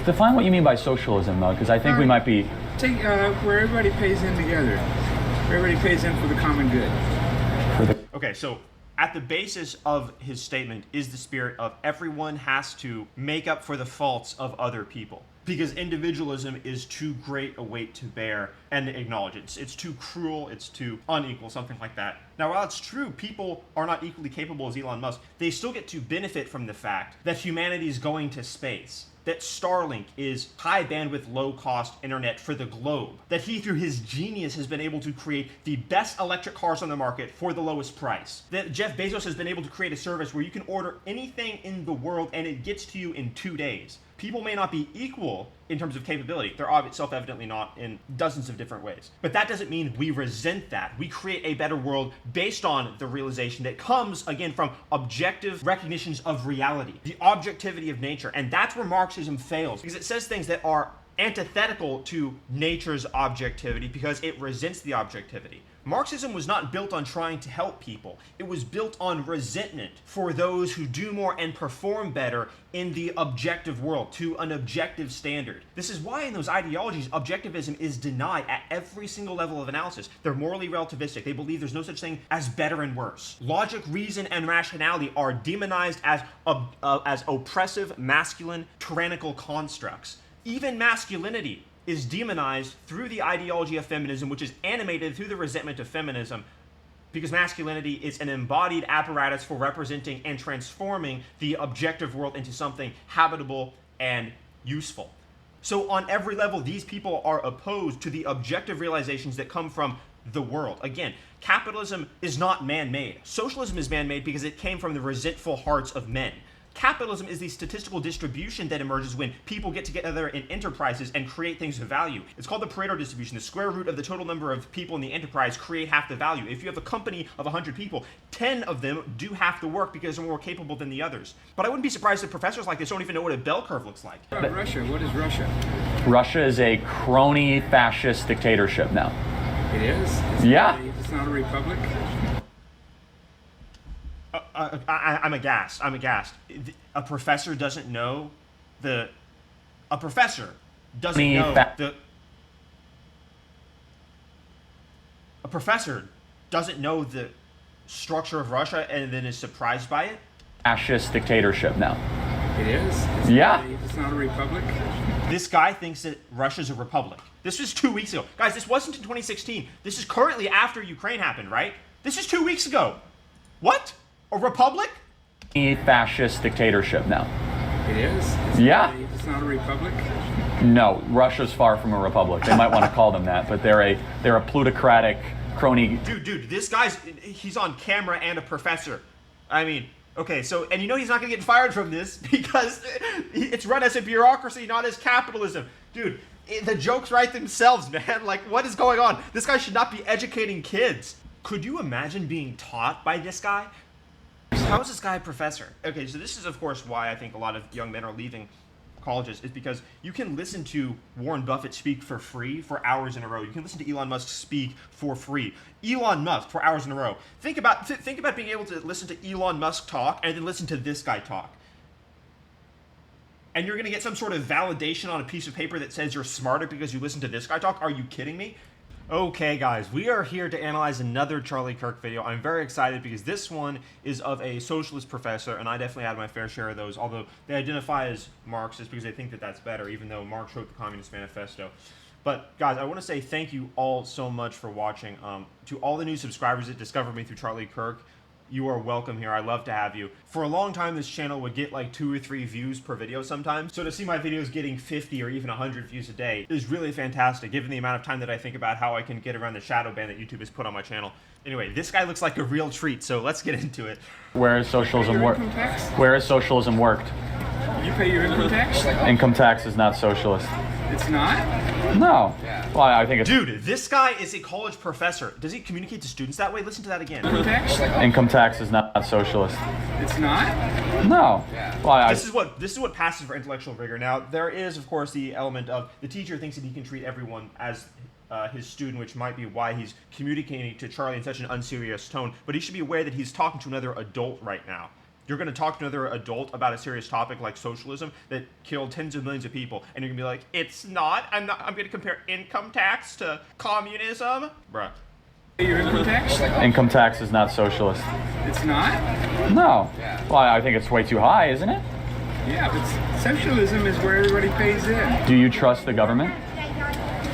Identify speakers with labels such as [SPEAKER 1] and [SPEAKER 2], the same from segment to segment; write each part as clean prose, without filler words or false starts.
[SPEAKER 1] Define what you mean by socialism, though, because I think we might be...
[SPEAKER 2] Take where everybody pays in together. Everybody pays in for the common good.
[SPEAKER 3] Okay, so at the basis of his statement is the spirit of everyone has to make up for the faults of other people. Because individualism is too great a weight to bear and acknowledge it. It's too cruel, it's too unequal, something like that. Now, while it's true people are not equally capable as Elon Musk, they still get to benefit from the fact that humanity is going to space. That Starlink is high bandwidth, low cost internet for the globe. That he, through his genius, has been able to create the best electric cars on the market for the lowest price. That Jeff Bezos has been able to create a service where you can order anything in the world and it gets to you in 2 days. People may not be equal in terms of capability. They're self-evidently not in dozens of different ways. But that doesn't mean we resent that. We create a better world based on the realization that comes, again, from objective recognitions of reality, the objectivity of nature. And that's where Marxism fails, because it says things that are antithetical to nature's objectivity because it resents the objectivity. Marxism was not built on trying to help people. It was built on resentment for those who do more and perform better in the objective world, to an objective standard. This is why in those ideologies, objectivism is denied at every single level of analysis. They're morally relativistic. They believe there's no such thing as better and worse. Logic, reason, and rationality are demonized as oppressive, masculine, tyrannical constructs. Even masculinity is demonized through the ideology of feminism, which is animated through the resentment of feminism, because masculinity is an embodied apparatus for representing and transforming the objective world into something habitable and useful. So on every level, these people are opposed to the objective realizations that come from the world. Again, capitalism is not man-made. Socialism is man-made because it came from the resentful hearts of men. Capitalism is the statistical distribution that emerges when people get together in enterprises and create things of value. It's called the Pareto distribution. The square root of the total number of people in the enterprise create half the value. If you have a company of 100 people, 10 of them do half the work because they're more capable than the others. But I wouldn't be surprised if professors like this don't even know what a bell curve looks like.
[SPEAKER 2] Russia, what is Russia?
[SPEAKER 1] Russia is a crony fascist dictatorship now.
[SPEAKER 2] It is? It's not a republic?
[SPEAKER 3] I'm aghast. A professor doesn't know the structure of Russia and then is surprised by it.
[SPEAKER 1] Fascist dictatorship now.
[SPEAKER 2] It is? It's not a republic?
[SPEAKER 3] This guy thinks that Russia's a republic. This was 2 weeks ago. Guys, this wasn't in 2016. This is currently after Ukraine happened, right? This is 2 weeks ago. What? A republic?
[SPEAKER 1] A fascist dictatorship now.
[SPEAKER 2] It is? It's not a republic?
[SPEAKER 1] No, Russia's far from a republic. They might want to call them that, but they're a plutocratic crony.
[SPEAKER 3] Dude, this guy's, he's on camera and a professor. I mean, okay, so, and you know he's not gonna get fired from this because it's run as a bureaucracy, not as capitalism. Dude, the jokes write themselves, man. Like, what is going on? This guy should not be educating kids. Could you imagine being taught by this guy? How is this guy a professor? Okay, so this is, of course, why I think a lot of young men are leaving colleges, is because you can listen to Warren Buffett speak for free for hours in a row. You can listen to Elon Musk speak for free. Elon Musk for hours in a row. Think about being able to listen to Elon Musk talk and then listen to this guy talk. And you're going to get some sort of validation on a piece of paper that says you're smarter because you listen to this guy talk? Are you kidding me? Okay, guys, we are here to analyze another Charlie Kirk video. I'm very excited because this one is of a socialist professor, and I definitely had my fair share of those, although they identify as Marxist because they think that that's better, even though Marx wrote the Communist Manifesto. But, guys, I want to say thank you all so much for watching. To all the new subscribers that discovered me through Charlie Kirk, you are welcome here. I love to have you. For a long time, this channel would get like 2 or 3 views per video sometimes. So to see my videos getting 50 or even 100 views a day is really fantastic, given the amount of time that I think about how I can get around the shadow ban that YouTube has put on my channel. Anyway, this guy looks like a real treat, so let's get into it.
[SPEAKER 1] Where has socialism worked? Where has socialism worked?
[SPEAKER 2] You pay your income tax?
[SPEAKER 1] Income tax is not socialist.
[SPEAKER 2] It's not?
[SPEAKER 1] No. Well, I think it's...
[SPEAKER 3] Dude, this guy is a college professor. Does he communicate to students that way? Listen to that again.
[SPEAKER 2] Income tax?
[SPEAKER 1] Income tax is not socialist.
[SPEAKER 2] It's not?
[SPEAKER 1] No. Well,
[SPEAKER 3] this is what passes for intellectual rigor. Now, there is, of course, the element of the teacher thinks that he can treat everyone as his student, which might be why he's communicating to Charlie in such an unserious tone. But he should be aware that he's talking to another adult right now. You're going to talk to another adult about a serious topic like socialism that killed tens of millions of people, and you're going to be like, it's not. I'm going to compare income tax to communism. Bruh.
[SPEAKER 2] Your income tax?
[SPEAKER 1] Income tax is not socialist.
[SPEAKER 2] It's not?
[SPEAKER 1] No. Well, I think it's way too high, isn't it?
[SPEAKER 2] Yeah, but socialism is where everybody pays in.
[SPEAKER 1] Do you trust the government?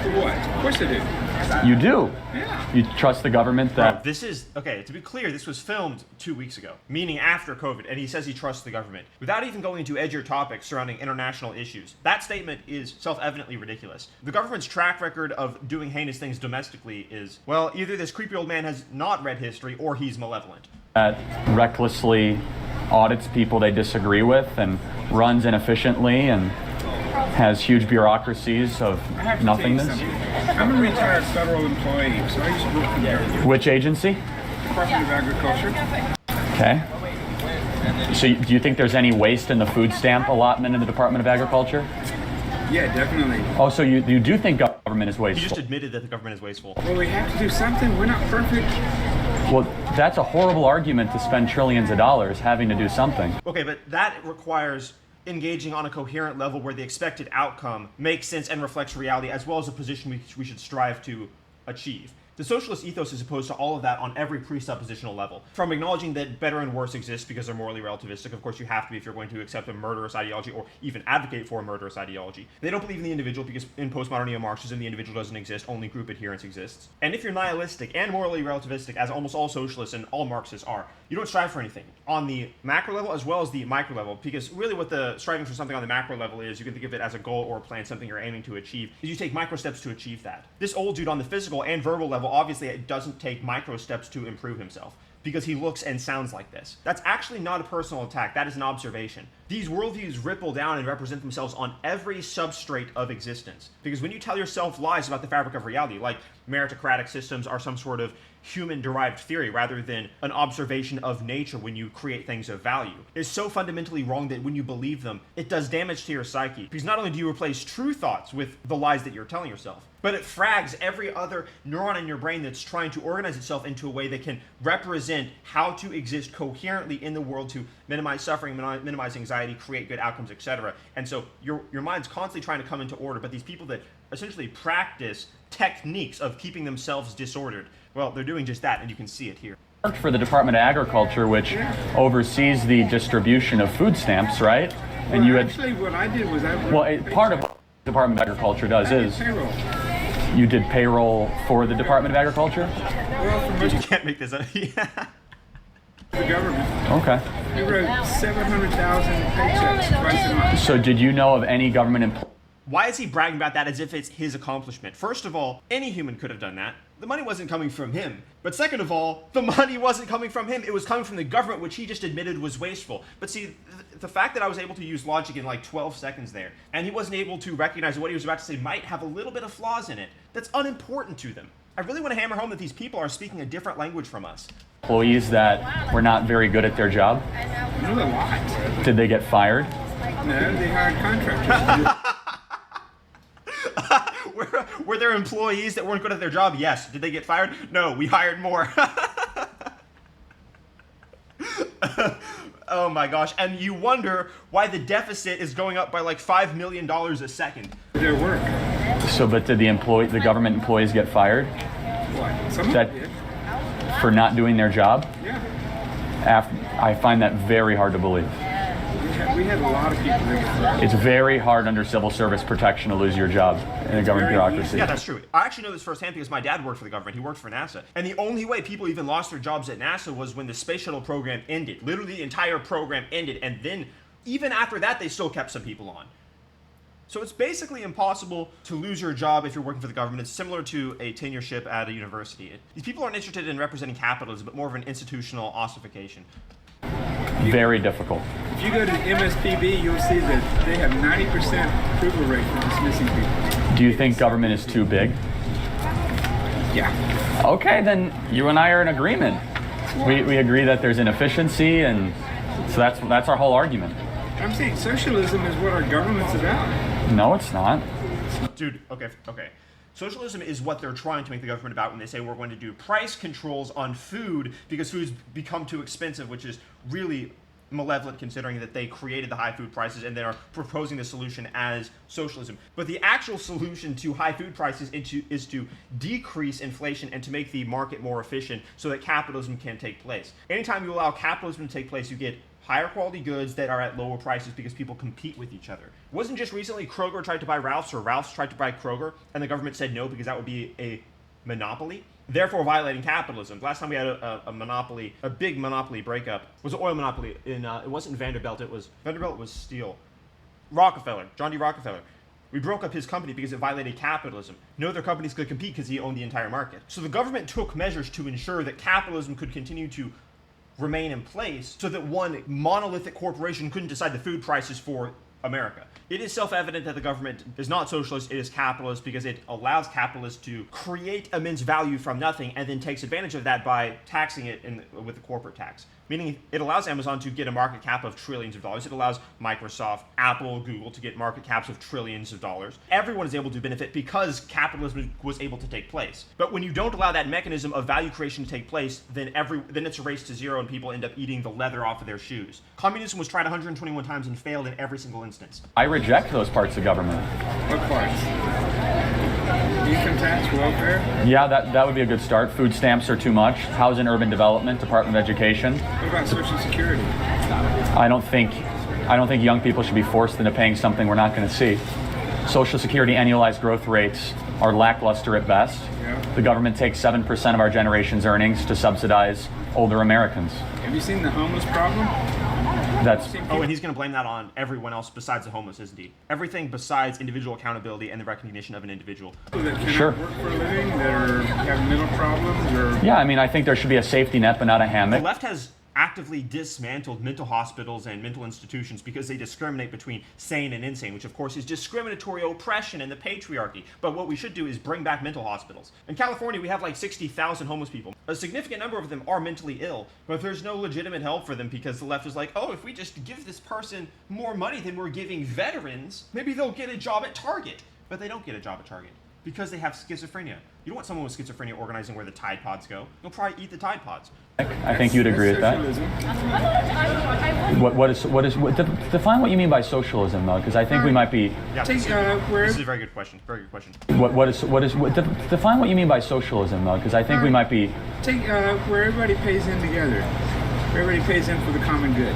[SPEAKER 2] For what? Of course I do.
[SPEAKER 1] You do.
[SPEAKER 2] Yeah.
[SPEAKER 1] You trust the government that...
[SPEAKER 3] This is, okay, to be clear, this was filmed 2 weeks ago, meaning after COVID, and he says he trusts the government. Without even going into edgier topics surrounding international issues, that statement is self-evidently ridiculous. The government's track record of doing heinous things domestically is, well, either this creepy old man has not read history, or he's malevolent.
[SPEAKER 1] That recklessly audits people they disagree with and runs inefficiently and has huge bureaucracies of
[SPEAKER 2] I have to
[SPEAKER 1] nothingness.
[SPEAKER 2] tell you something. I'm a retired federal employee, so I used to work for the
[SPEAKER 1] Which agency?
[SPEAKER 2] Department of Agriculture.
[SPEAKER 1] Okay. So do you think there's any waste in the food stamp allotment in the Department of Agriculture?
[SPEAKER 2] Yeah, definitely.
[SPEAKER 1] Oh, so you do think government is
[SPEAKER 3] He
[SPEAKER 1] wasteful?
[SPEAKER 3] just admitted that the government is wasteful.
[SPEAKER 2] Well, we have to do something. We're not perfect.
[SPEAKER 1] Well, that's a horrible argument to spend trillions of dollars having to do something.
[SPEAKER 3] Okay, but that requires engaging on a coherent level where the expected outcome makes sense and reflects reality, as well as a position we should strive to achieve. The socialist ethos is opposed to all of that on every presuppositional level. From acknowledging that better and worse exist because they're morally relativistic. Of course, you have to be if you're going to accept a murderous ideology or even advocate for a murderous ideology. They don't believe in the individual because in postmodern neo-Marxism, the individual doesn't exist, only group adherence exists. And if you're nihilistic and morally relativistic, as almost all socialists and all Marxists are, you don't strive for anything on the macro level as well as the micro level, because really what the striving for something on the macro level is, you can think of it as a goal or a plan, something you're aiming to achieve, is you take micro steps to achieve that. This old dude on the physical and verbal level, obviously it doesn't take micro steps to improve himself, because he looks and sounds like this. That's actually not a personal attack, that is an observation. These worldviews ripple down and represent themselves on every substrate of existence. Because when you tell yourself lies about the fabric of reality, like meritocratic systems are some sort of human-derived theory rather than an observation of nature when you create things of value, is so fundamentally wrong that when you believe them, it does damage to your psyche. Because not only do you replace true thoughts with the lies that you're telling yourself, but it frags every other neuron in your brain that's trying to organize itself into a way that can represent how to exist coherently in the world to minimize suffering, minimize anxiety, create good outcomes, etc. And so your mind's constantly trying to come into order, but these people that essentially practice techniques of keeping themselves disordered, well, they're doing just that, and you can see it here.
[SPEAKER 1] Worked for the Department of Agriculture, which oversees the distribution of food stamps, right? And
[SPEAKER 2] Well,
[SPEAKER 1] you had,
[SPEAKER 2] actually, what I did was I worked.
[SPEAKER 1] well, part of what the Department of Agriculture does
[SPEAKER 2] I did
[SPEAKER 1] is
[SPEAKER 2] payroll.
[SPEAKER 1] you did payroll for the Department of Agriculture?
[SPEAKER 2] Well, for most
[SPEAKER 3] You
[SPEAKER 2] of
[SPEAKER 3] can't make this up. Yeah.
[SPEAKER 2] the government,
[SPEAKER 1] Okay.
[SPEAKER 2] we wrote 700,000 paychecks twice a month.
[SPEAKER 1] So did you know of any government employee?
[SPEAKER 3] Why is he bragging about that as if it's his accomplishment? First of all, any human could have done that. The money wasn't coming from him. But second of all, the money wasn't coming from him. It was coming from the government, which he just admitted was wasteful. But see, the fact that I was able to use logic in like 12 seconds there, and he wasn't able to recognize what he was about to say might have a little bit of flaws in it, that's unimportant to them. I really want to hammer home that these people are speaking a different language from us.
[SPEAKER 1] Employees that were not very good at their job?
[SPEAKER 2] Not a lot.
[SPEAKER 1] Did they get fired?
[SPEAKER 2] No, they hired contractors.
[SPEAKER 3] Were there employees that weren't good at their job? Yes. Did they get fired? No, we hired more. Oh my gosh. And you wonder why the deficit is going up by like $5 million a second.
[SPEAKER 2] Their work.
[SPEAKER 1] So, but did the government employees get fired
[SPEAKER 2] What? Some of
[SPEAKER 1] That-
[SPEAKER 2] them did.
[SPEAKER 1] for not doing their job?
[SPEAKER 2] Yeah.
[SPEAKER 1] I find that very hard to believe.
[SPEAKER 2] We had a lot of people that got fired.
[SPEAKER 1] It's very hard under civil service protection to lose your job in a government
[SPEAKER 2] very
[SPEAKER 1] bureaucracy.
[SPEAKER 3] Yeah, that's true. I actually know this firsthand because my dad worked for the government. He worked for NASA. And the only way people even lost their jobs at NASA was when the space shuttle program ended. Literally, the entire program ended. And then, even after that, they still kept some people on. So it's basically impossible to lose your job if you're working for the government. It's similar to a tenureship at a university. These people aren't interested in representing capitalism, but more of an institutional ossification.
[SPEAKER 1] Very difficult.
[SPEAKER 2] If you go to the MSPB, you'll see that they have 90% approval rate for dismissing people.
[SPEAKER 1] Do you think government is too big?
[SPEAKER 2] Yeah.
[SPEAKER 1] Okay, then you and I are in agreement. We agree that there's inefficiency, and so that's our whole argument.
[SPEAKER 2] I'm saying socialism is what our government's about.
[SPEAKER 1] No, it's not.
[SPEAKER 3] Dude, okay. Socialism is what they're trying to make the government about when they say we're going to do price controls on food because food's become too expensive, which is really malevolent considering that they created the high food prices and then are proposing the solution as socialism. But the actual solution to high food prices is to decrease inflation and to make the market more efficient so that capitalism can take place. Anytime you allow capitalism to take place, you get higher quality goods that are at lower prices because people compete with each other. It wasn't just recently Kroger tried to buy Ralph's or Ralph's tried to buy Kroger and the government said no because that would be a monopoly, therefore violating capitalism. Last time we had a big monopoly breakup was an oil monopoly in, it wasn't Vanderbilt was steel. Rockefeller, John D. Rockefeller. We broke up his company because it violated capitalism. No other companies could compete because he owned the entire market. So the government took measures to ensure that capitalism could continue to remain in place so that one monolithic corporation couldn't decide the food prices for America. It is self-evident that the government is not socialist, it is capitalist because it allows capitalists to create immense value from nothing and then takes advantage of that by taxing it with the corporate tax. Meaning it allows Amazon to get a market cap of trillions of dollars. It allows Microsoft, Apple, Google to get market caps of trillions of dollars. Everyone is able to benefit because capitalism was able to take place. But when you don't allow that mechanism of value creation to take place, then it's a race to zero and people end up eating the leather off of their shoes. Communism was tried 121 times and failed in every single instance.
[SPEAKER 1] I reject those parts of government.
[SPEAKER 2] What parts? Income tax, welfare?
[SPEAKER 1] Yeah, that would be a good start. Food stamps are too much. Housing, urban development, Department of Education.
[SPEAKER 2] What about Social Security?
[SPEAKER 1] I don't think young people should be forced into paying something we're not going to see. Social Security annualized growth rates are lackluster at best.
[SPEAKER 2] Yeah.
[SPEAKER 1] The government takes 7% of our generation's earnings to subsidize older Americans.
[SPEAKER 2] Have you seen the homeless problem?
[SPEAKER 3] Oh, and he's going to blame that on everyone else besides the homeless, isn't he? Everything besides individual accountability and the recognition of an individual.
[SPEAKER 2] People that cannot
[SPEAKER 1] Sure.
[SPEAKER 2] work for a living, that have mental problems, or
[SPEAKER 1] Yeah, I mean, I think there should be a safety net, but not a
[SPEAKER 3] The
[SPEAKER 1] hammock.
[SPEAKER 3] left has actively dismantled mental hospitals and mental institutions because they discriminate between sane and insane, which of course is discriminatory oppression and the patriarchy. But what we should do is bring back mental hospitals. In California, we have like 60,000 homeless people. A significant number of them are mentally ill, but there's no legitimate help for them because the left is like, oh, if we just give this person more money than we're giving veterans, maybe they'll get a job at Target. But they don't get a job at Target because they have schizophrenia. You don't want someone with schizophrenia organizing where the Tide Pods go. You'll probably eat the Tide Pods.
[SPEAKER 1] I think you'd agree with that.
[SPEAKER 2] socialism.
[SPEAKER 1] Define what you mean by socialism, though, because I think we might be.
[SPEAKER 3] Yeah,
[SPEAKER 2] Take,
[SPEAKER 3] this
[SPEAKER 2] where
[SPEAKER 3] is a very good question. Very good question.
[SPEAKER 1] Define what you mean by socialism, though, because I think we might be.
[SPEAKER 2] Take where everybody pays in together. Where everybody pays in for the common good.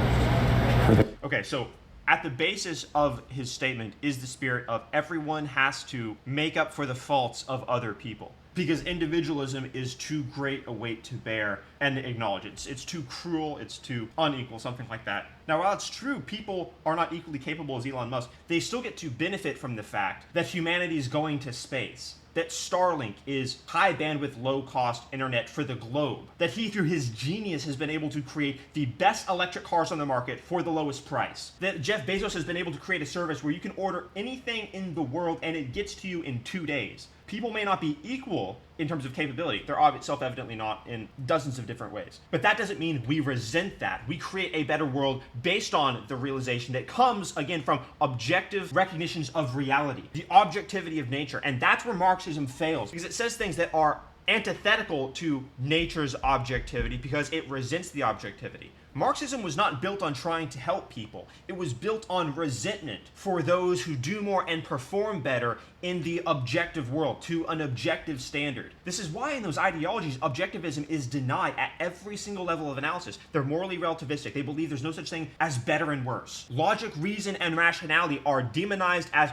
[SPEAKER 3] Okay, so at the basis of his statement is the spirit of everyone has to make up for the faults of other people. Because individualism is too great a weight to bear and acknowledge it. It's too cruel, it's too unequal, something like that. Now, while it's true people are not equally capable as Elon Musk, they still get to benefit from the fact that humanity is going to space. That Starlink is high bandwidth, low cost internet for the globe. That he, through his genius, has been able to create the best electric cars on the market for the lowest price. That Jeff Bezos has been able to create a service where you can order anything in the world and it gets to you in 2 days. People may not be equal in terms of capability. They're self-evidently not in dozens of different ways. But that doesn't mean we resent that. We create a better world based on the realization that comes, again, from objective recognitions of reality, the objectivity of nature. And that's where Marxism fails, because it says things that are antithetical to nature's objectivity because it resents the objectivity. Marxism was not built on trying to help people. It was built on resentment for those who do more and perform better in the objective world, to an objective standard. This is why in those ideologies, objectivism is denied at every single level of analysis. They're morally relativistic. They believe there's no such thing as better and worse. Logic, reason, and rationality are demonized as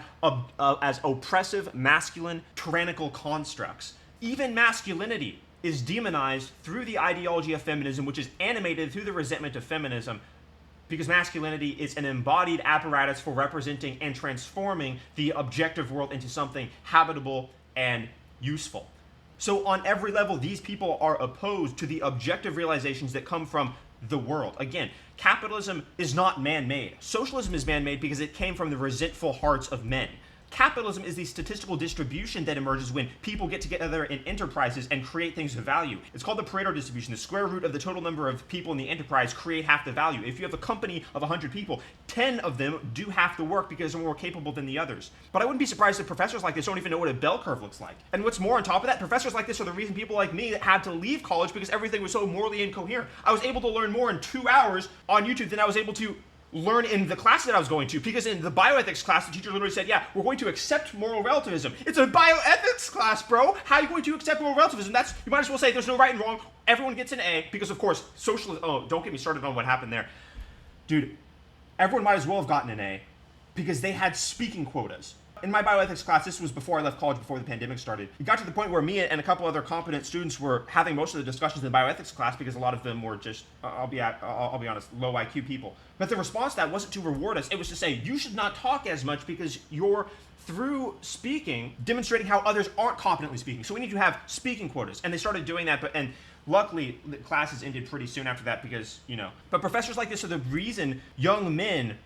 [SPEAKER 3] oppressive, masculine, tyrannical constructs. Even masculinity is demonized through the ideology of feminism, which is animated through the resentment of feminism, because masculinity is an embodied apparatus for representing and transforming the objective world into something habitable and useful. So on every level, these people are opposed to the objective realizations that come from the world. Again, capitalism is not man-made. Socialism is man-made because it came from the resentful hearts of men. Capitalism is the statistical distribution that emerges when people get together in enterprises and create things of value. It's called the Pareto distribution. The square root of the total number of people in the enterprise create half the value. If you have a company of 100 people, 10 of them do half the work because they're more capable than the others. But I wouldn't be surprised if professors like this don't even know what a bell curve looks like. And what's more, on top of that, professors like this are the reason people like me had to leave college because everything was so morally incoherent. I was able to learn more in 2 hours on YouTube than I was able to learn in the class that I was going to, because in the bioethics class, the teacher literally said, yeah, we're going to accept moral relativism. It's a bioethics class, bro. How are you going to accept moral relativism? You might as well say there's no right and wrong. Everyone gets an A, because of course, socialism, oh, don't get me started on what happened there. Dude, everyone might as well have gotten an A, because they had speaking quotas. In my bioethics class, this was before I left college, before the pandemic started. It got to the point where me and a couple other competent students were having most of the discussions in the bioethics class because a lot of them were just, I'll be honest, low IQ people. But the response to that wasn't to reward us. It was to say, you should not talk as much because you're, through speaking, demonstrating how others aren't competently speaking. So we need to have speaking quotas. And they started doing that, and luckily, the classes ended pretty soon after that because, But professors like this are the reason young men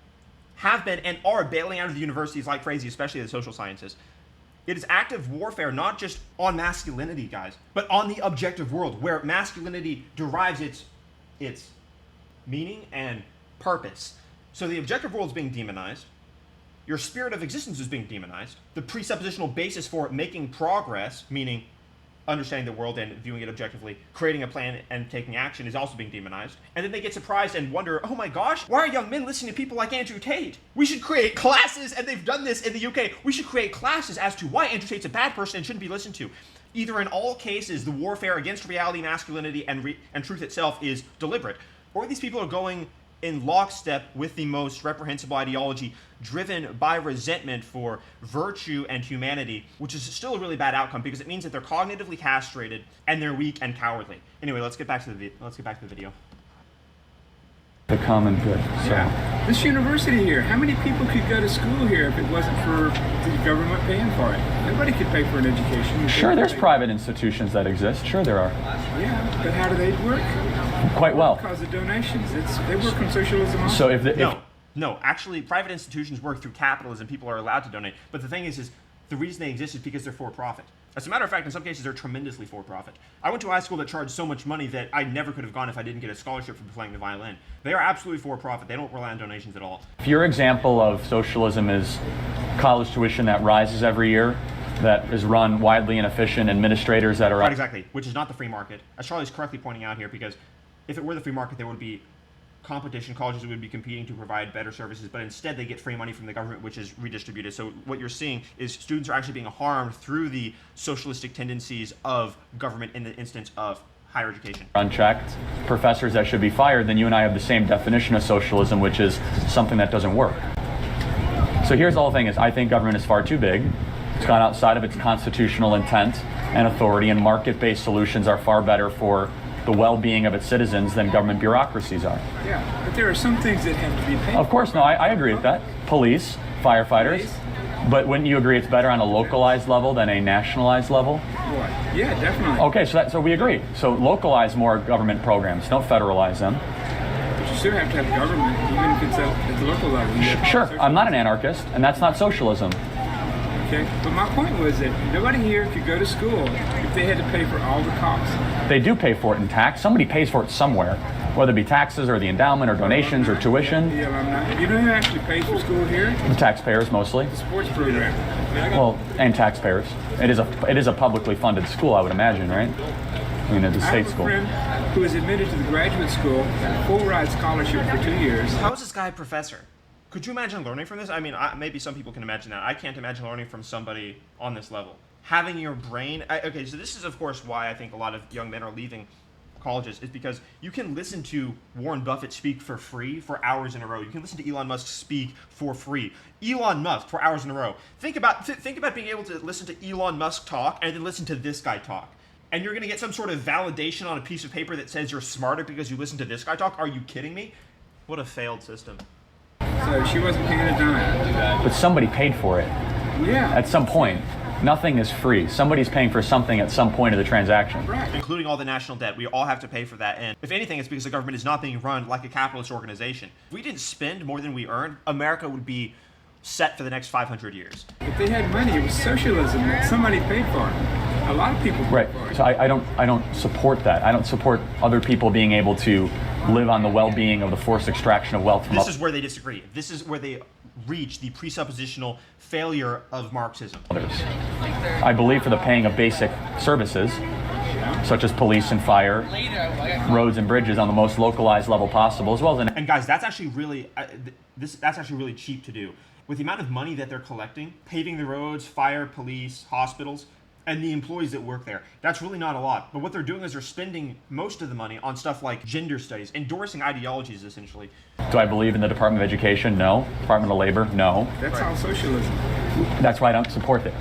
[SPEAKER 3] have been and are bailing out of the universities like crazy, especially the social sciences. It is active warfare, not just on masculinity, guys, but on the objective world, where masculinity derives its meaning and purpose. So the objective world is being demonized. Your spirit of existence is being demonized. The presuppositional basis for making progress, meaning understanding the world and viewing it objectively, creating a plan and taking action, is also being demonized. And then they get surprised and wonder, oh my gosh, why are young men listening to people like Andrew Tate? We should create classes, and they've done this in the UK. We should create classes as to why Andrew Tate's a bad person and shouldn't be listened to. Either in all cases, the warfare against reality, masculinity, and truth itself is deliberate, or these people are going in lockstep with the most reprehensible ideology driven by resentment for virtue and humanity, which is still a really bad outcome because it means that they're cognitively castrated and they're weak and cowardly. Anyway, let's get back to the video.
[SPEAKER 1] The common good. So.
[SPEAKER 2] Yeah. This university here, how many people could go to school here if it wasn't for the government paying for it? Nobody could pay for an education.
[SPEAKER 1] Sure, there's private institutions that exist. Sure, there are.
[SPEAKER 2] Yeah, but how do they work?
[SPEAKER 1] Quite well.
[SPEAKER 2] Because of donations. They work on socialism also.
[SPEAKER 1] So
[SPEAKER 3] No, actually, private institutions work through capitalism. People are allowed to donate. But the thing is the reason they exist is because they're for-profit. As a matter of fact, in some cases, they're tremendously for-profit. I went to a high school that charged so much money that I never could have gone if I didn't get a scholarship for playing the violin. They are absolutely for-profit. They don't rely on donations at all.
[SPEAKER 1] if your example of socialism is college tuition that rises every year, that is run widely inefficient, administrators that are...
[SPEAKER 3] Right, exactly, which is not the free market. As Charlie's correctly pointing out here, because if it were the free market, there would be competition. Colleges would be competing to provide better services, but instead they get free money from the government, which is redistributed. So what you're seeing is students are actually being harmed through the socialistic tendencies of government in the instance of higher education.
[SPEAKER 1] Unchecked professors that should be fired, then you and I have the same definition of socialism, which is something that doesn't work. So here's the whole thing is, I think government is far too big. It's gone outside of its constitutional intent and authority, and market-based solutions are far better for the well-being of its citizens than government bureaucracies are.
[SPEAKER 2] Yeah, but there are some things that have to be paid.
[SPEAKER 1] Of course, no, I agree with that. Police, firefighters.
[SPEAKER 2] Police.
[SPEAKER 1] But wouldn't you agree it's better on a localized level than a nationalized level?
[SPEAKER 2] What? Yeah, definitely.
[SPEAKER 1] Okay, so we agree. So localize more government programs. Don't federalize them.
[SPEAKER 2] But you still have to have government, even if it's at the local level.
[SPEAKER 1] Sure, I'm not an anarchist, and that's not socialism.
[SPEAKER 2] Okay, but my point was that nobody here could go to school if they had to pay for all the costs.
[SPEAKER 1] They do pay for it in tax. Somebody pays for it somewhere, whether it be taxes or the endowment or donations or tuition.
[SPEAKER 2] The alumni. You know who actually pays for school here?
[SPEAKER 1] The taxpayers mostly.
[SPEAKER 2] The sports program.
[SPEAKER 1] Well, and taxpayers. It is a publicly funded school, I would imagine, right? I mean, it's a state school.
[SPEAKER 2] I have a friend who was admitted to the graduate school, got a full ride scholarship for 2 years.
[SPEAKER 3] How is this guy a professor? Could you imagine learning from this? I mean, maybe some people can imagine that. I can't imagine learning from somebody on this level. Having your brain... okay, so this is, of course, why I think a lot of young men are leaving colleges, is because you can listen to Warren Buffett speak for free for hours in a row. You can listen to Elon Musk speak for free. Elon Musk for hours in a row. Think about being able to listen to Elon Musk talk and then listen to this guy talk. And you're going to get some sort of validation on a piece of paper that says you're smarter because you listen to this guy talk? Are you kidding me? What a failed system.
[SPEAKER 2] So she wasn't paying a dime.
[SPEAKER 1] But somebody paid for it.
[SPEAKER 2] Yeah.
[SPEAKER 1] At some point. Nothing is free. Somebody's paying for something at some point of the transaction.
[SPEAKER 2] Right.
[SPEAKER 3] Including all the national debt. We all have to pay for that. And if anything, it's because the government is not being run like a capitalist organization. If we didn't spend more than we earned, America would be set for the next 500 years.
[SPEAKER 2] If they had money, it was socialism that somebody paid for it. A lot of people paid
[SPEAKER 1] Right.
[SPEAKER 2] for it.
[SPEAKER 1] So I don't support that. I don't support other people being able to live on the well-being of the forced extraction of wealth from
[SPEAKER 3] This is where they disagree. This is where they reach the presuppositional failure of Marxism.
[SPEAKER 1] others. I believe for the paying of basic services, such as police and fire, roads and bridges on the most localized level possible, as well as
[SPEAKER 3] And guys, that's actually really that's actually really cheap to do. With the amount of money that they're collecting, paving the roads, fire, police, hospitals, and the employees that work there, that's really not a lot. But what they're doing is they're spending most of the money on stuff like gender studies, endorsing ideologies, essentially.
[SPEAKER 1] Do I believe in the Department of Education? No. Department of Labor? No.
[SPEAKER 2] That's all socialism.
[SPEAKER 1] That's why I don't support it.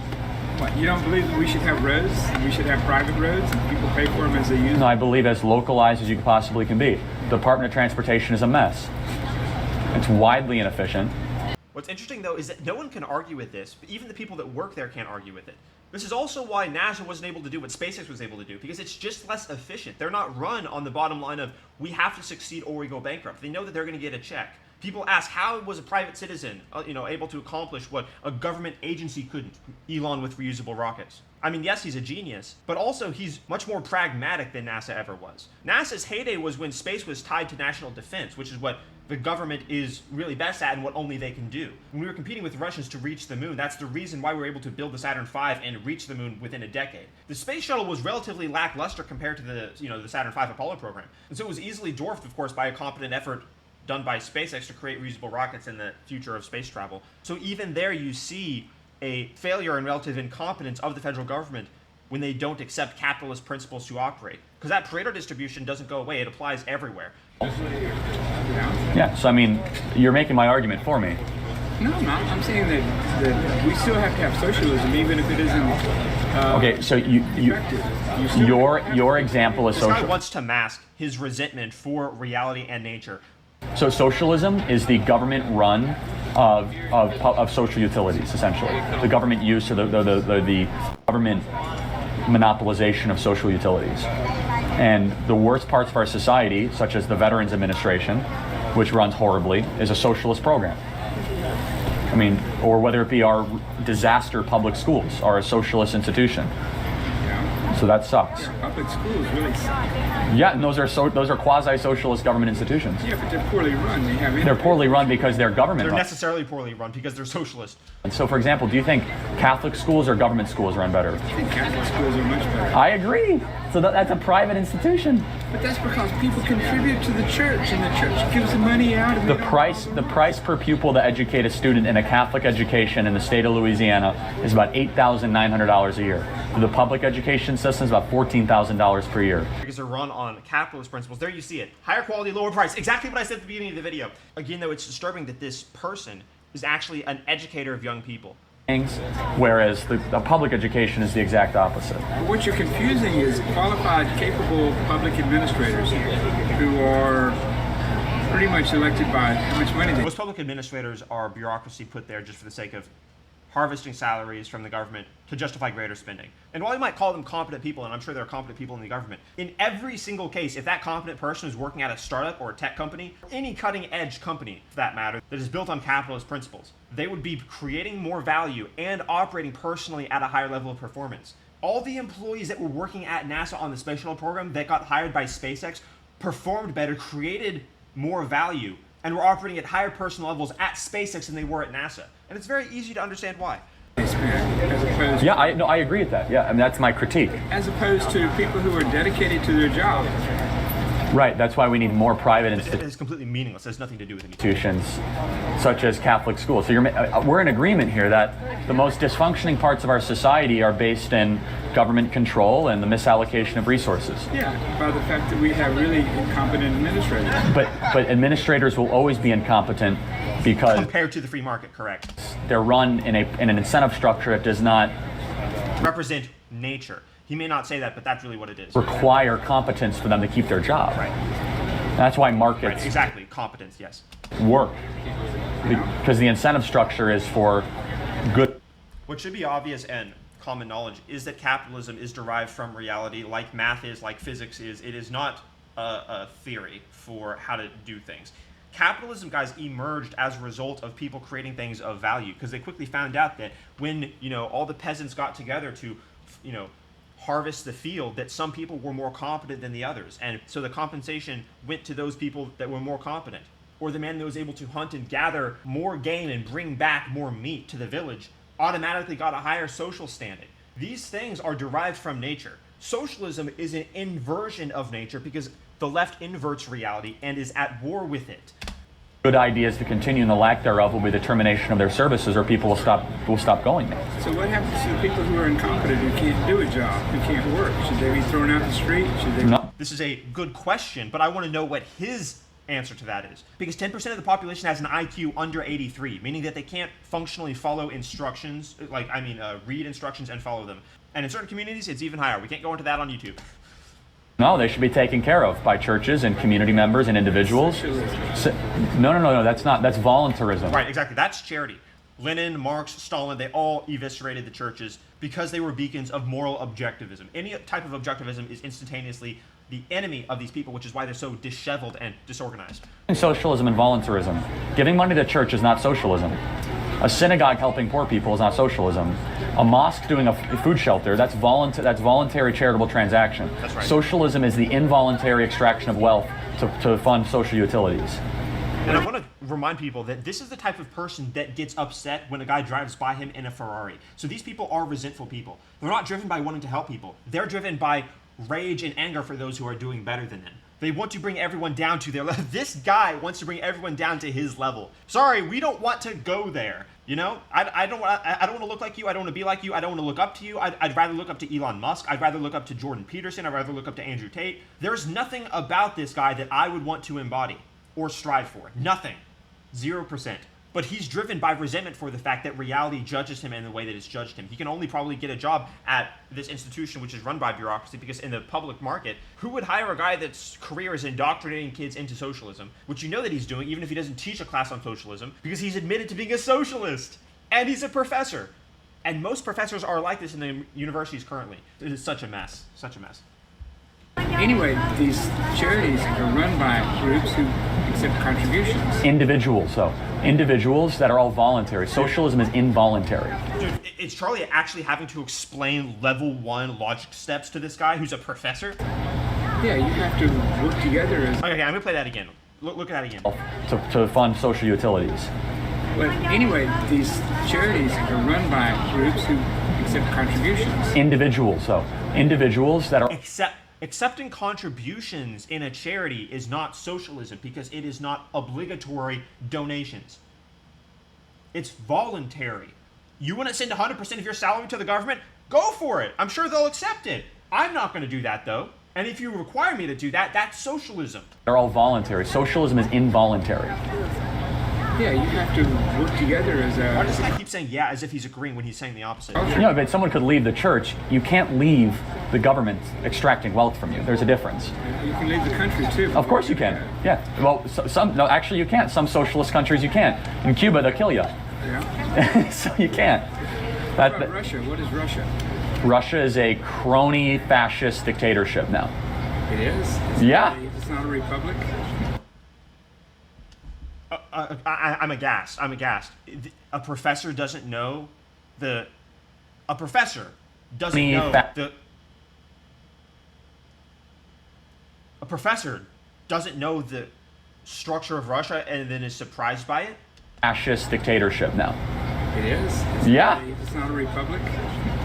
[SPEAKER 2] What, you don't believe that we should have roads, and we should have private roads, and people pay for them as they use
[SPEAKER 1] No,
[SPEAKER 2] them?
[SPEAKER 1] I believe as localized as you possibly can be. The Department of Transportation is a mess. It's widely inefficient.
[SPEAKER 3] What's interesting, though, is that no one can argue with this. Even the people that work there can't argue with it. This is also why NASA wasn't able to do what SpaceX was able to do, because it's just less efficient. They're not run on the bottom line of, we have to succeed or we go bankrupt. They know that they're going to get a check. People ask, how was a private citizen, able to accomplish what a government agency couldn't? Elon with reusable rockets. I mean, yes, he's a genius, but also he's much more pragmatic than NASA ever was. NASA's heyday was when space was tied to national defense, which is what the government is really best at and what only they can do. When we were competing with the Russians to reach the moon, that's the reason why we were able to build the Saturn V and reach the moon within a decade. The space shuttle was relatively lackluster compared to the Saturn V Apollo program. And so it was easily dwarfed, of course, by a competent effort done by SpaceX to create reusable rockets in the future of space travel. So even there you see a failure and relative incompetence of the federal government when they don't accept capitalist principles to operate. Because that Pareto distribution doesn't go away, it applies everywhere.
[SPEAKER 1] Yeah, so I mean, you're making my argument for me.
[SPEAKER 2] No, I'm saying that we still have to have socialism, even if it isn't
[SPEAKER 1] Okay, so
[SPEAKER 2] effective.
[SPEAKER 1] your example is
[SPEAKER 3] This guy
[SPEAKER 1] social.
[SPEAKER 3] wants to mask his resentment for reality and nature.
[SPEAKER 1] So socialism is the government run of social utilities, essentially. The government use or the government monopolization of social utilities. And the worst parts of our society, such as the Veterans Administration, which runs horribly, is a socialist program. I mean, or whether it be our disaster public schools are a socialist institution. So that sucks.
[SPEAKER 2] Public schools really suck.
[SPEAKER 1] Yeah, and those are quasi-socialist government institutions.
[SPEAKER 2] Yeah, but they're poorly run.
[SPEAKER 1] They're poorly run because they're government
[SPEAKER 3] They're
[SPEAKER 1] run.
[SPEAKER 3] necessarily poorly run because they're socialist.
[SPEAKER 1] And so, for example, do you think Catholic schools or government schools run better?
[SPEAKER 2] I think Catholic schools are much better.
[SPEAKER 1] I agree. So that's a private institution.
[SPEAKER 2] But that's because people contribute to the church, and the church gives the money out. And
[SPEAKER 1] The price per pupil to educate a student in a Catholic education in the state of Louisiana is about $8,900 a year. The public education system is about $14,000 per year.
[SPEAKER 3] Because they're run on capitalist principles. There you see it. Higher quality, lower price. Exactly what I said at the beginning of the video. Again, though, it's disturbing that this person is actually an educator of young people.
[SPEAKER 1] Whereas the public education is the exact opposite.
[SPEAKER 2] What you're confusing is qualified, capable public administrators who are pretty much elected by how much money they.
[SPEAKER 3] Most public administrators are bureaucracy put there just for the sake of harvesting salaries from the government to justify greater spending. And while you might call them competent people, and I'm sure there are competent people in the government, in every single case, if that competent person is working at a startup or a tech company, or any cutting edge company for that matter, that is built on capitalist principles, they would be creating more value and operating personally at a higher level of performance. All the employees that were working at NASA on the space shuttle program that got hired by SpaceX performed better, created more value, and were operating at higher personal levels at SpaceX than they were at NASA. And it's very easy to understand why.
[SPEAKER 2] As opposed
[SPEAKER 1] Yeah, I agree with that. Yeah, I mean, that's my critique.
[SPEAKER 2] as opposed to people who are dedicated to their job.
[SPEAKER 1] Right, that's why we need more private institutions.
[SPEAKER 3] It's completely meaningless. It has nothing to do with anything.
[SPEAKER 1] Institutions such as Catholic schools. So we're in agreement here that the most dysfunctioning parts of our society are based in government control and the misallocation of resources.
[SPEAKER 2] Yeah, by the fact that we have really incompetent administrators.
[SPEAKER 1] But administrators will always be incompetent because
[SPEAKER 3] Compared to the free market, correct.
[SPEAKER 1] they're run in an incentive structure that does not
[SPEAKER 3] Represent nature. He may not say that, but that's really what it is.
[SPEAKER 1] require competence for them to keep their job.
[SPEAKER 3] Right.
[SPEAKER 1] That's why
[SPEAKER 3] Right,
[SPEAKER 1] markets
[SPEAKER 3] exactly. Competence, yes.
[SPEAKER 1] work, because the incentive structure is for good.
[SPEAKER 3] What should be obvious and common knowledge is that capitalism is derived from reality, like math is, like physics is. It is not a theory for how to do things. Capitalism, guys, emerged as a result of people creating things of value, because they quickly found out that when, all the peasants got together to, harvest the field, that some people were more competent than the others. And so the compensation went to those people that were more competent. Or the man that was able to hunt and gather more game and bring back more meat to the village automatically got a higher social standing. These things are derived from nature. Socialism is an inversion of nature because the left inverts reality and is at war with it.
[SPEAKER 1] Good ideas to continue, and the lack thereof will be the termination of their services, or people will stop going there.
[SPEAKER 2] So what happens to the people who are incompetent, who can't do a job, who can't work? Should they be thrown out the street? Should they?
[SPEAKER 1] No.
[SPEAKER 3] This is a good question, but I want to know what his answer to that is. Because 10% of the population has an IQ under 83, meaning that they can't functionally follow instructions, read instructions and follow them. And in certain communities, it's even higher. We can't go into that on YouTube.
[SPEAKER 1] No, they should be taken care of by churches and community members and individuals. No, that's voluntarism.
[SPEAKER 3] Right, exactly. That's charity. Lenin, Marx, Stalin, they all eviscerated the churches because they were beacons of moral objectivism. Any type of objectivism is instantaneously the enemy of these people, which is why they're so disheveled and disorganized.
[SPEAKER 1] Socialism and voluntarism. Giving money to church is not socialism. A synagogue helping poor people is not socialism. A mosque doing a food shelter, that's voluntary charitable transaction.
[SPEAKER 3] That's right.
[SPEAKER 1] Socialism is the involuntary extraction of wealth to fund social utilities.
[SPEAKER 3] And I want to remind people that this is the type of person that gets upset when a guy drives by him in a Ferrari. So these people are resentful people. They're not driven by wanting to help people. They're driven by rage and anger for those who are doing better than them. They want to bring everyone down to their level. This guy wants to bring everyone down to his level. Sorry, we don't want to go there. I don't want to look like you. I don't want to be like you. I don't want to look up to you. I'd rather look up to Elon Musk. I'd rather look up to Jordan Peterson. I'd rather look up to Andrew Tate. There's nothing about this guy that I would want to embody or strive for. Nothing. 0%. But he's driven by resentment for the fact that reality judges him in the way that it's judged him. He can only probably get a job at this institution, which is run by bureaucracy, because in the public market, who would hire a guy that's career is indoctrinating kids into socialism, which you know that he's doing, even if he doesn't teach a class on socialism, because he's admitted to being a socialist, and he's a professor. And most professors are like this in the universities currently. It is such a mess, such a mess.
[SPEAKER 2] Anyway, these charities are run by groups who accept contributions.
[SPEAKER 1] Individuals that are all voluntary. Socialism is involuntary.
[SPEAKER 3] Dude, it's Charlie actually having to explain level 1 logic steps to this guy who's a professor?
[SPEAKER 2] Yeah, you have to work together as...
[SPEAKER 3] Okay, I'm gonna play that again. Look at that again.
[SPEAKER 1] To fund social utilities.
[SPEAKER 2] But anyway, these charities are run by groups who accept contributions.
[SPEAKER 1] Individuals that are...
[SPEAKER 3] Accepting contributions in a charity is not socialism because it is not obligatory donations. It's voluntary. You want to send 100% of your salary to the government? Go for it. I'm sure they'll accept it. I'm not going to do that, though. And if you require me to do that, that's socialism.
[SPEAKER 1] They're all voluntary. Socialism is involuntary.
[SPEAKER 2] Yeah, you have to work together as a...
[SPEAKER 3] Why does this guy keep saying yeah as if he's agreeing when he's saying the opposite?
[SPEAKER 1] But someone could leave the church. You can't leave the government extracting wealth from you. There's a difference.
[SPEAKER 2] You can leave the country, too.
[SPEAKER 1] Of course you can. Yeah. Well, actually you can't. Some socialist countries you can't. In Cuba, they'll kill you.
[SPEAKER 2] Yeah.
[SPEAKER 1] So you can't.
[SPEAKER 2] What about Russia? What is Russia?
[SPEAKER 1] Russia is a crony fascist dictatorship now.
[SPEAKER 2] It is?
[SPEAKER 1] Yeah.
[SPEAKER 2] It's not a republic?
[SPEAKER 3] I'm aghast. A professor doesn't know the... A professor doesn't know the... A professor doesn't know the structure of Russia and then is surprised by it?
[SPEAKER 1] Fascist dictatorship now.
[SPEAKER 2] It is? It's not a republic?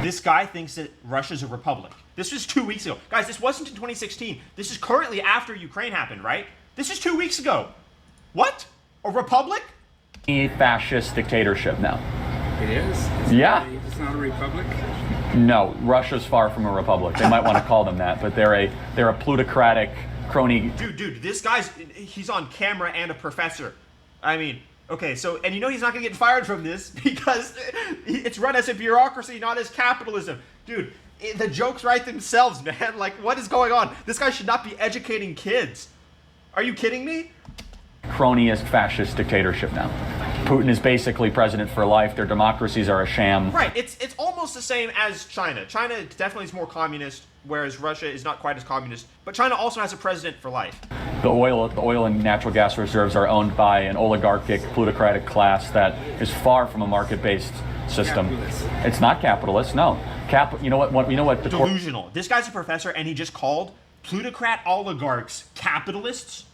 [SPEAKER 3] This guy thinks that Russia's a republic. This was 2 weeks ago. Guys, this wasn't in 2016. This is currently after Ukraine happened, right? This is 2 weeks ago. What? A republic?
[SPEAKER 1] Fascist dictatorship now.
[SPEAKER 2] It is? It's not a republic?
[SPEAKER 1] No, Russia's far from a republic. They might want to call them that, but they're a plutocratic crony.
[SPEAKER 3] Dude, this guy's he's on camera and a professor. I mean, okay, so and you know he's not gonna get fired from this because it's run as a bureaucracy, not as capitalism. Dude, the jokes write themselves, man. Like, what is going on? This guy should not be educating kids. Are you kidding me?
[SPEAKER 1] Cronyist fascist dictatorship now. Putin is basically president for life. Their democracies are a sham.
[SPEAKER 3] Right. It's almost the same as China. China definitely is more communist, whereas Russia is not quite as communist. But China also has a president for life.
[SPEAKER 1] The oil and natural gas reserves are owned by an oligarchic, plutocratic class that is far from a market-based system.
[SPEAKER 2] Capitalist.
[SPEAKER 1] It's not capitalist, no. You know what? You know what?
[SPEAKER 3] Delusional. This guy's a professor, and he just called plutocrat oligarchs capitalists.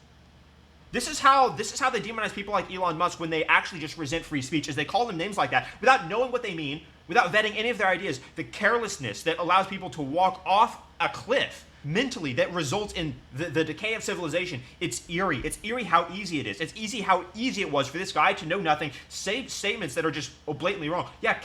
[SPEAKER 3] This is how they demonize people like Elon Musk when they actually just resent free speech, is they call them names like that without knowing what they mean, without vetting any of their ideas. The carelessness that allows people to walk off a cliff mentally that results in the decay of civilization. It's eerie. It's eerie how easy it is. It's easy how easy it was for this guy to know nothing, say statements that are just blatantly wrong. Yeah,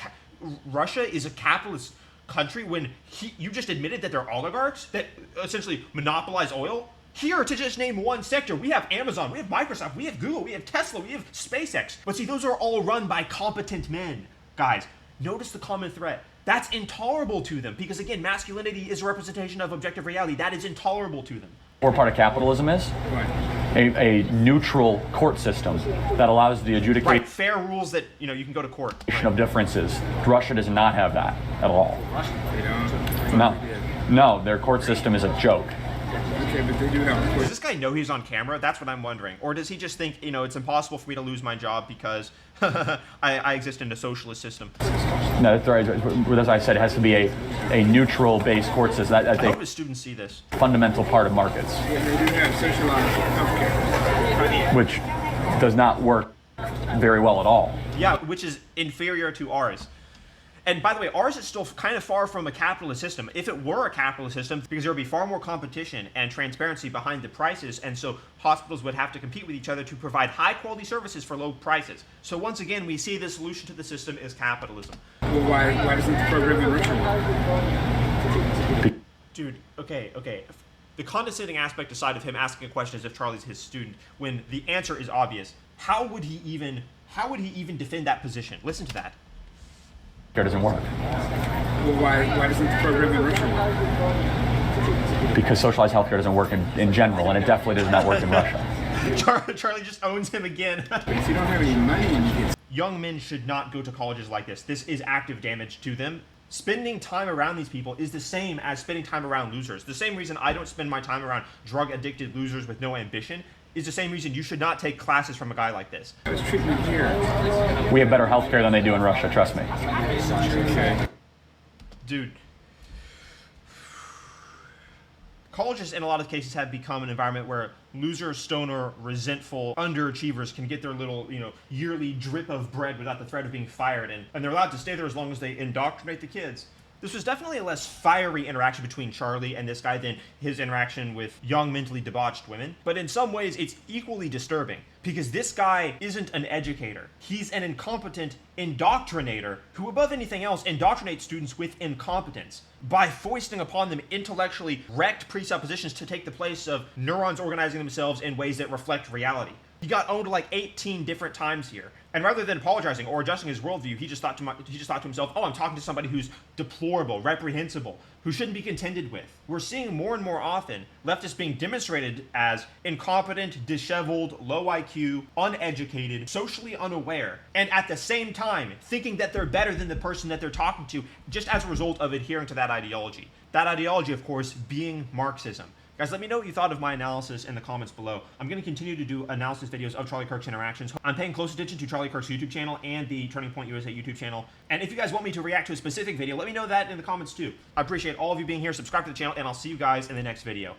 [SPEAKER 3] Russia is a capitalist country when you just admitted that they're oligarchs that essentially monopolize oil. Here, to just name one sector, we have Amazon, we have Microsoft, we have Google, we have Tesla, we have SpaceX. But see, those are all run by competent men. Guys, notice the common thread. That's intolerable to them because, again, masculinity is a representation of objective reality. That is intolerable to them.
[SPEAKER 1] Core part of capitalism is a neutral court system that allows the adjudication
[SPEAKER 3] Right, fair rules that, you can go to court.
[SPEAKER 1] of differences. Russia does not have that at all.
[SPEAKER 2] They don't.
[SPEAKER 1] No, their court system is a joke.
[SPEAKER 2] Okay, but they do have a
[SPEAKER 3] Does this guy know he's on camera? That's what I'm wondering. Or does he just think, it's impossible for me to lose my job because I exist in a socialist system?
[SPEAKER 1] No, that's right. As I said, it has to be a neutral-based court system.
[SPEAKER 3] I
[SPEAKER 1] That's
[SPEAKER 3] hope
[SPEAKER 1] a
[SPEAKER 3] his students see this.
[SPEAKER 1] fundamental part of markets,
[SPEAKER 2] They do have socialized healthcare.
[SPEAKER 1] which does not work very well at all.
[SPEAKER 3] Yeah, which is inferior to ours. And by the way, ours is still kind of far from a capitalist system. If it were a capitalist system, because there would be far more competition and transparency behind the prices, and so hospitals would have to compete with each other to provide high-quality services for low prices. So once again, we see the solution to the system is capitalism.
[SPEAKER 2] Well, why doesn't the program in Russia work?
[SPEAKER 3] Dude, okay. The condescending aspect aside of him asking a question as if Charlie's his student, when the answer is obvious, how would he even defend that position? Listen to that.
[SPEAKER 1] It doesn't work
[SPEAKER 2] Well, why doesn't the program in Russia work?
[SPEAKER 1] because socialized healthcare doesn't work in general, and it definitely does not work in Russia.
[SPEAKER 3] Charlie just owns him again.
[SPEAKER 2] But if you don't have any money when you get
[SPEAKER 3] Young men should not go to colleges like this. This is active damage to them. Spending time around these people is the same as spending time around losers. The same reason I don't spend my time around drug-addicted losers with no ambition is the same reason you should not take classes from a guy like this.
[SPEAKER 2] this treatment here,
[SPEAKER 1] We have better healthcare than they do in Russia, trust me.
[SPEAKER 2] okay,
[SPEAKER 3] Dude. Colleges, in a lot of cases, have become an environment where loser, stoner, resentful underachievers can get their little, yearly drip of bread without the threat of being fired, and they're allowed to stay there as long as they indoctrinate the kids. This was definitely a less fiery interaction between Charlie and this guy than his interaction with young, mentally debauched women. But in some ways, it's equally disturbing because this guy isn't an educator. He's an incompetent indoctrinator who, above anything else, indoctrinates students with incompetence by foisting upon them intellectually wrecked presuppositions to take the place of neurons organizing themselves in ways that reflect reality. He got owned like 18 different times here. And rather than apologizing or adjusting his worldview, he just thought to himself, oh, I'm talking to somebody who's deplorable, reprehensible, who shouldn't be contended with. We're seeing more and more often leftists being demonstrated as incompetent, disheveled, low IQ, uneducated, socially unaware, and at the same time thinking that they're better than the person that they're talking to just as a result of adhering to that ideology. That ideology, of course, being Marxism. Guys, let me know what you thought of my analysis in the comments below. I'm going to continue to do analysis videos of Charlie Kirk's interactions. I'm paying close attention to Charlie Kirk's YouTube channel and the Turning Point USA YouTube channel. And if you guys want me to react to a specific video, let me know that in the comments too. I appreciate all of you being here. Subscribe to the channel, and I'll see you guys in the next video.